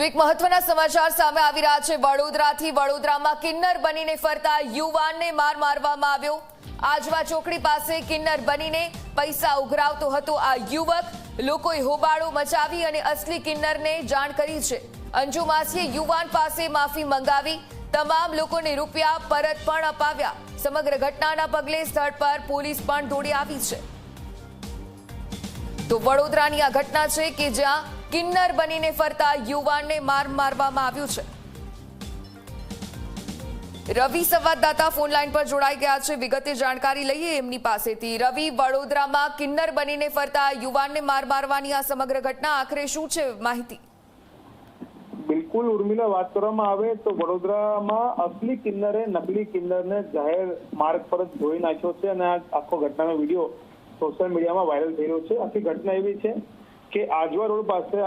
તો એક મહત્વના સમાચાર સામે આવી રહ્યા છે વડોદરાથી। વડોદરામાં કિન્નર બનીને ફરતા યુવાનને માર મારવામાં આવ્યો। આજવા ચોકડી પાસે કિન્નર બનીને પૈસા ઉઘરાવતો હતો આ યુવક। લોકોએ હોબાળો મચાવી અને અસલી કિન્નરને જાણ કરી છે। અંજુ માસીએ યુવાન પાસે માફી મંગાવી, તમામ લોકોને રૂપિયા પરત પણ અપાવ્યા। સમગ્ર ઘટનાના પગલે સ્થળ પર પોલીસ પણ દોડી આવી છે। તો વડોદરાની આ ઘટના છે કે જ્યાં કિન્નર બનીને ફરતા યુવાનને માર મારવામાં આવ્યું છે। રવિ સંવાદદાતા ફોન લાઈન પર જોડાઈ ગયા છે, વિગતે જાણકારી લઈએ એમની પાસેથી। રવિ, વડોદરામાં કિન્નર બનીને ફરતા યુવાનને માર મારવાની આ સમગ્ર ઘટના આખરે શું છે માહિતી? બિલકુલ ઉર્મિલા, વાત કરવામાં આવે તો વડોદરામાં અસલી કિન્નરે નકલી કિન્નરને જાહેર માર્ગ પર જ ધોઈ નાખ્યો છે અને આ આખો ઘટનાનો વિડીયો સોશિયલ મીડિયામાં વાયરલ થઈ રહ્યો છે। આખી ઘટના એવી છે કે આજવા રોડ પાસે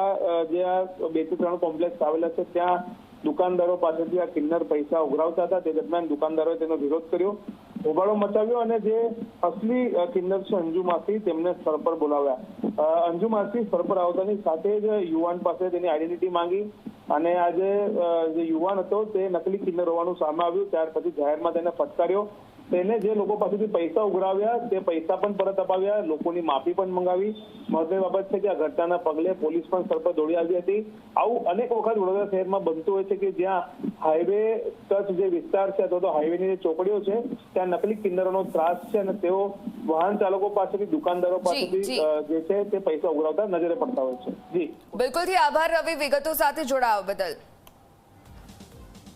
જે આ 2 થી 3 કોમ્પ્લેક્સ આવેલા છે ત્યાં દુકાનદારો પાસેથી આ કિન્નર પૈસા ઉઘરાવતા હતા। તે દરમિયાન દુકાનદારોએ તેનો વિરોધ કર્યો, હોબાળો મચાવ્યો અને જે અસલી કિન્નર છે અંજુ માસી તેમને સ્થળ પર બોલાવ્યા। અંજુ માસી સ્થળ પર આવતાની સાથે જ યુવાન પાસે તેની આઈડેન્ટિટી માંગી અને આજે જે યુવાન હતો તે નકલી કિન્નર હોવાનું સામે આવ્યું। ત્યાર પછી જાહેરમાં તેને ફટકાર્યો। તેને જે લોકો પાસેથી પૈસા ઉઘરાવ્યા તે પૈસા પણ પરત અપાવ્યા, લોકોની માફી પણ મંગાવી। મહત્વની બાબત છે કે આ ઘટનાના પગલે પોલીસ પણ સ્થળ પર દોડી આવી હતી। આવું અનેક વખત વડોદરા શહેરમાં બનતું હોય છે કે જ્યાં હાઈવે ટચ જે વિસ્તાર છે અથવા તો હાઈવેની જે ચોકડીઓ છે ત્યાં નકલી કિન્નરોનો ત્રાસ છે અને તેઓ વાહન ચાલકો પાસેથી, દુકાનદારો પાસેથી જે છે તે પૈસા ઉઘરાવતા નજરે પડતા હોય છે। જી બિલકુલથી આભાર રવિ, વિગતો સાથે જોડાવા બદલ।